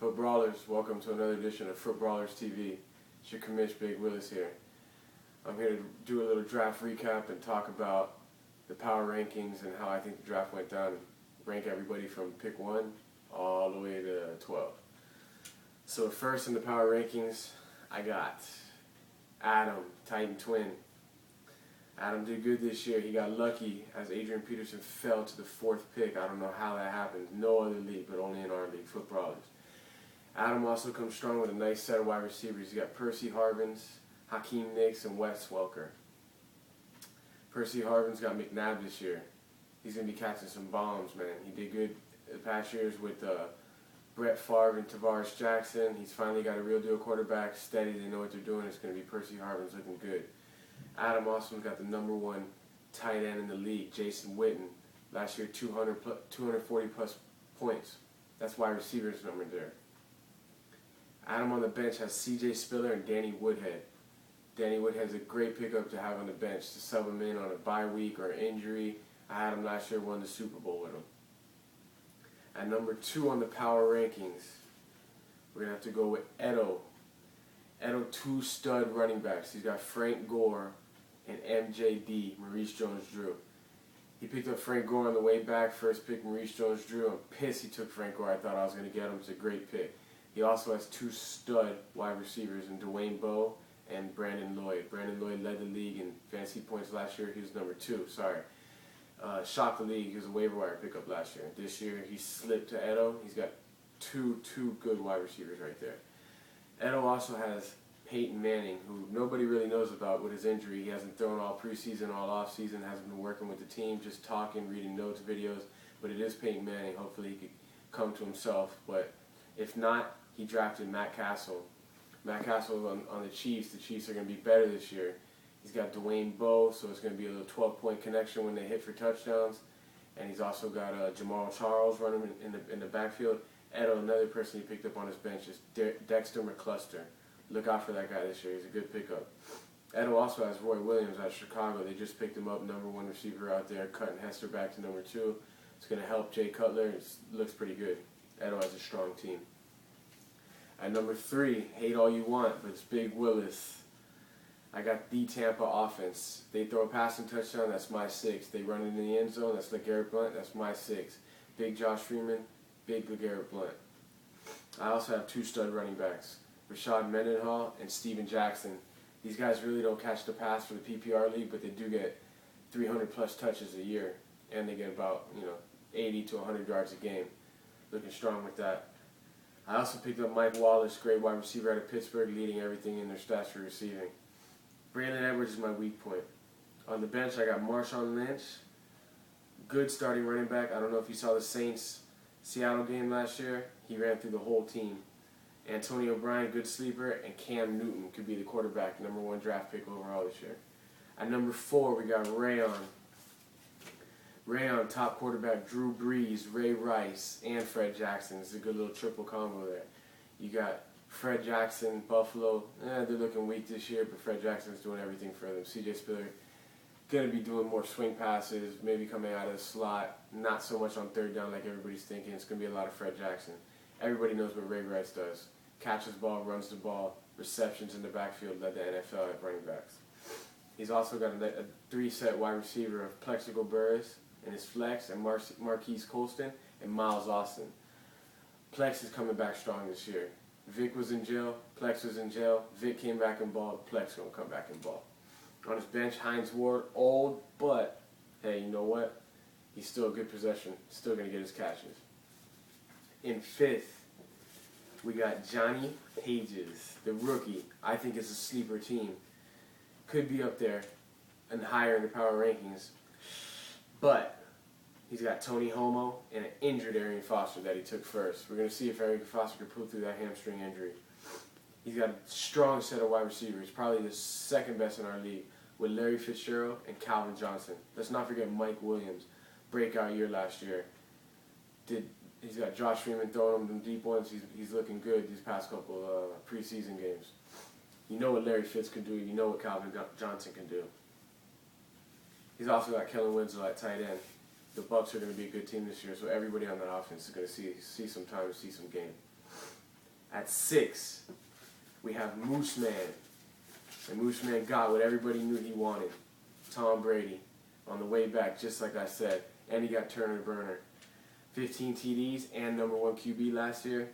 Footbrawlers, welcome to another edition of Footbrawlers TV. It's your commish, Big Willis here. I'm here to do a little draft recap and talk about the power rankings and how I think the draft went down. Rank everybody from pick 1 all the way to 12. So first in the power rankings, I got Adam, Titan Twin. Adam did good this year. He got lucky as Adrian Peterson fell to the 4th pick. I don't know how that happened. No other league, but only in our league, Footbrawlers. Adam also comes strong with a nice set of wide receivers. He's got Percy Harvins, Hakeem Nicks, and Wes Welker. Percy Harvins got McNabb this year. He's going to be catching some bombs, man. He did good the past years with Brett Favre and Tavares Jackson. He's finally got a real deal quarterback, steady. They know what they're doing. It's going to be Percy Harvins looking good. Adam also got the #1 tight end in the league, Jason Witten. Last year, 240 plus points. That's wide receivers number there. Adam on the bench has C.J. Spiller and Danny Woodhead. Danny Woodhead's a great pickup to have on the bench to sub him in on a bye week or injury. I had him last year, won the Super Bowl with him. At #2 on the power rankings, we're going to have to go with Edo. Edo, 2 stud running backs. He's got Frank Gore and MJD, Maurice Jones-Drew. He picked up Frank Gore on the way back. First pick, Maurice Jones-Drew. I'm pissed he took Frank Gore. I thought I was going to get him. It's a great pick. He also has 2 stud wide receivers in Dwayne Bowe and Brandon Lloyd. Brandon Lloyd led the league in fantasy points last year. He was #2. Sorry. Shocked the league. He was a waiver wire pickup last year. This year he slipped to Edo. He's got two good wide receivers right there. Edo also has Peyton Manning, who nobody really knows about with his injury. He hasn't thrown all preseason, all offseason, hasn't been working with the team, just talking, reading notes, videos. But it is Peyton Manning. Hopefully he could come to himself. But if not, he drafted Matt Castle. Matt Castle on the Chiefs. The Chiefs are going to be better this year. He's got Dwayne Bowe, so it's going to be a little 12-point connection when they hit for touchdowns. And he's also got Jamal Charles running in the backfield. Edo, another person he picked up on his bench, is Dexter McCluster. Look out for that guy this year. He's a good pickup. Edo also has Roy Williams out of Chicago. They just picked him up, #1 receiver out there, cutting Hester back to #2. It's going to help Jay Cutler. It looks pretty good. Edo has a strong team. At #3, hate all you want, but it's Big Willis. I got the Tampa offense. They throw a passing touchdown, that's my 6. They run it in the end zone, that's LeGarrette Blount, that's my 6. Big Josh Freeman, big LeGarrette Blount. I also have 2 stud running backs, Rashad Mendenhall and Steven Jackson. These guys really don't catch the pass for the PPR league, but they do get 300 plus touches a year, and they get about 80 to 100 yards a game. Looking strong with that. I also picked up Mike Wallace, great wide receiver out of Pittsburgh, leading everything in their stats for receiving. Braylon Edwards is my weak point. On the bench, I got Marshawn Lynch, good starting running back. I don't know if you saw the Saints-Seattle game last year. He ran through the whole team. Antonio Brown, good sleeper, and Cam Newton could be the quarterback, #1 draft pick overall this year. At #4, we got Rayon, top quarterback, Drew Brees, Ray Rice, and Fred Jackson. It's a good little triple combo there. You got Fred Jackson, Buffalo. They're looking weak this year, but Fred Jackson's doing everything for them. C.J. Spiller, going to be doing more swing passes, maybe coming out of the slot. Not so much on 3rd down like everybody's thinking. It's going to be a lot of Fred Jackson. Everybody knows what Ray Rice does. Catches ball, runs the ball, receptions in the backfield, led the NFL at running backs. He's also got a 3-set wide receiver of Plexico Burris in his flex, and Marquise Colston, and Miles Austin. Plex is coming back strong this year. Vic was in jail, Plex was in jail, Vic came back and balled, Plex going to come back and ball. On his bench, Hines Ward, old, but, hey, you know what? He's still a good possession, still going to get his catches. In 5th, we got Johnny Pages, the rookie. I think it's a sleeper team. Could be up there and higher in the power rankings. But he's got Tony Homo and an injured Arian Foster that he took first. We're going to see if Arian Foster can pull through that hamstring injury. He's got a strong set of wide receivers, probably the 2nd best in our league, with Larry Fitzgerald and Calvin Johnson. Let's not forget Mike Williams, breakout year last year. He's got Josh Freeman throwing him them deep ones. He's looking good these past couple preseason games. You know what Larry Fitz can do. You know what Calvin Johnson can do. He's also got Kellen Winslow at tight end. The Bucs are going to be a good team this year, so everybody on that offense is going to see some time, see some game. At 6, we have Moose Man. And Moose Man got what everybody knew he wanted. Tom Brady. On the way back, just like I said. And he got Turner Burner. 15 TDs and #1 QB last year.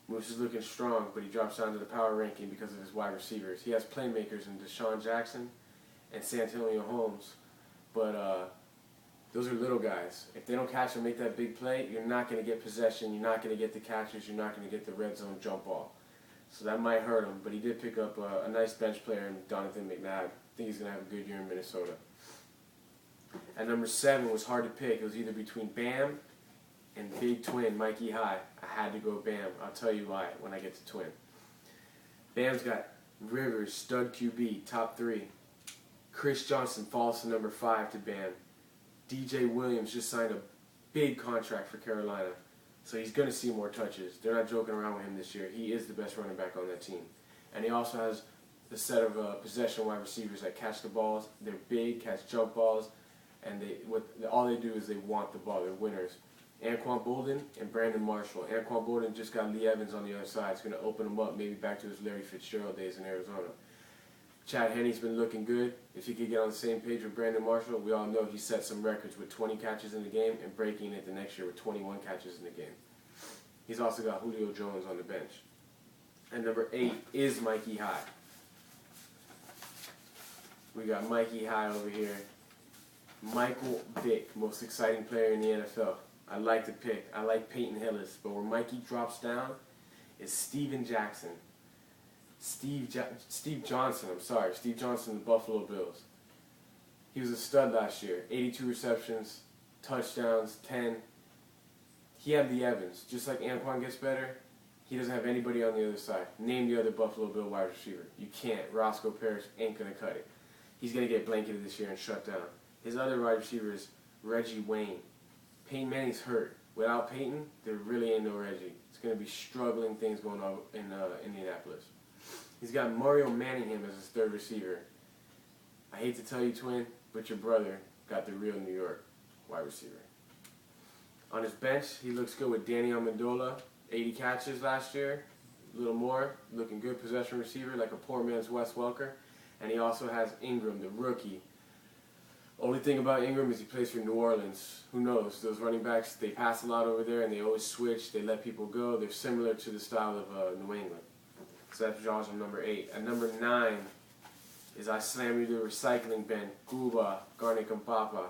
Moose is looking strong, but he drops down to the power ranking because of his wide receivers. He has playmakers in Deshaun Jackson and Santonio Holmes. But those are little guys. If they don't catch and make that big play, you're not going to get possession. You're not going to get the catches. You're not going to get the red zone jump ball. So that might hurt him. But he did pick up a nice bench player in Donovan McNabb. I think he's going to have a good year in Minnesota. At number 7 was hard to pick. It was either between Bam and Big Twin, Mikey High. I had to go Bam. I'll tell you why when I get to Twin. Bam's got Rivers, stud QB, top 3. Chris Johnson falls to number 5 to Bam. DJ Williams just signed a big contract for Carolina, so he's going to see more touches. They're not joking around with him this year. He is the best running back on that team. And he also has a set of possession wide receivers that catch the balls. They're big, catch jump balls, and all they do is they want the ball. They're winners. Anquan Bolden and Brandon Marshall. Anquan Bolden just got Lee Evans on the other side. It's going to open him up maybe back to his Larry Fitzgerald days in Arizona. Chad Henne's been looking good. If he could get on the same page with Brandon Marshall, we all know he set some records with 20 catches in the game and breaking it the next year with 21 catches in the game. He's also got Julio Jones on the bench. And number 8 is Mikey High. We got Mikey High over here. Michael Vick, most exciting player in the NFL. I like the pick. I like Peyton Hillis. But where Mikey drops down is Steven Jackson. Steve Johnson, Steve Johnson of the Buffalo Bills. He was a stud last year. 82 receptions, touchdowns, 10. He had the Evans. Just like Anquan gets better, he doesn't have anybody on the other side. Name the other Buffalo Bill wide receiver. You can't. Roscoe Parrish ain't going to cut it. He's going to get blanketed this year and shut down. His other wide receiver is Reggie Wayne. Peyton Manning's hurt. Without Peyton, there really ain't no Reggie. It's going to be struggling things going on in Indianapolis. He's got Mario Manningham as his 3rd receiver. I hate to tell you, Twin, but your brother got the real New York wide receiver. On his bench, he looks good with Danny Amendola, 80 catches last year, a little more, looking good possession receiver like a poor man's Wes Welker. And he also has Ingram, the rookie. Only thing about Ingram is he plays for New Orleans. Who knows? Those running backs, they pass a lot over there and they always switch. They let people go. They're similar to the style of New England. So that's Josh on number 8. At number 9 is I Slam You to the Recycling Bin, Cuba, Garnick and Papa.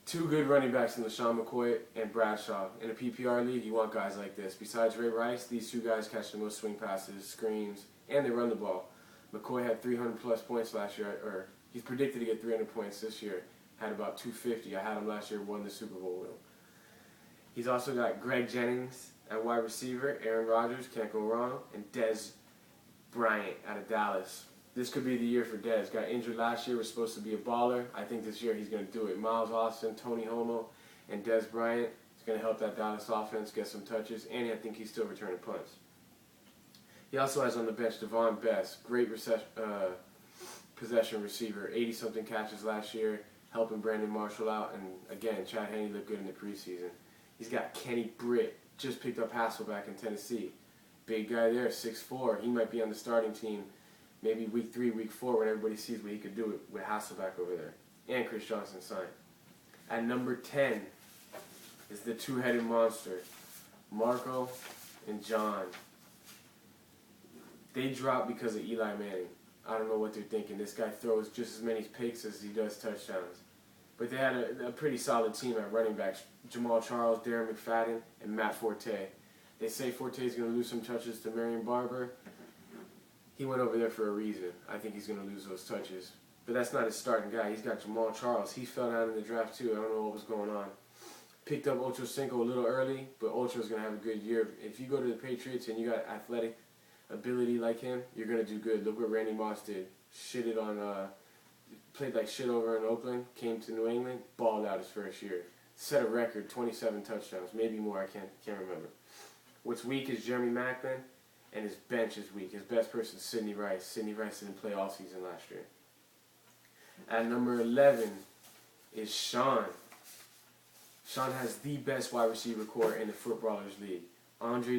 2 good running backs in LaShawn McCoy and Bradshaw. In a PPR league, you want guys like this. Besides Ray Rice, these 2 guys catch the most swing passes, screens, and they run the ball. McCoy had 300-plus points last year, or he's predicted to get 300 points this year. Had about 250. I had him last year, won the Super Bowl with him. He's also got Greg Jennings at wide receiver, Aaron Rodgers, can't go wrong, and Dez Bryant out of Dallas. This could be the year for Dez. Got injured last year, was supposed to be a baller. I think this year he's going to do it. Miles Austin, Tony Homo, and Dez Bryant is going to help that Dallas offense get some touches, and I think he's still returning punts. He also has on the bench Devon Best, great possession receiver, 80-something catches last year, helping Brandon Marshall out, and again, Chad Henne looked good in the preseason. He's got Kenny Britt, just picked up Hasselback in Tennessee. Big guy there, 6'4". He might be on the starting team maybe week 3, week 4 when everybody sees what he could do with Hasselback over there. And Chris Johnson signed. At number 10 is the 2-headed monster, Marco and John. They dropped because of Eli Manning. I don't know what they're thinking. This guy throws just as many picks as he does touchdowns. But they had a pretty solid team at running backs. Jamal Charles, Darren McFadden, and Matt Forte. They say Forte is going to lose some touches to Marion Barber. He went over there for a reason. I think he's going to lose those touches. But that's not his starting guy. He's got Jamal Charles. He fell down in the draft too. I don't know what was going on. Picked up Ocho Cinco a little early, but Ocho's going to have a good year. If you go to the Patriots and you got athletic ability like him, you're going to do good. Look what Randy Moss did. Played like shit over in Oakland, came to New England, balled out his first year. Set a record, 27 touchdowns, maybe more, I can't remember. What's weak is Jeremy Maclin, and his bench is weak. His best person is Sidney Rice. Sidney Rice didn't play all season last year. At number 11 is Sean. Sean has the best wide receiver core in the Footbrawlers League. Andre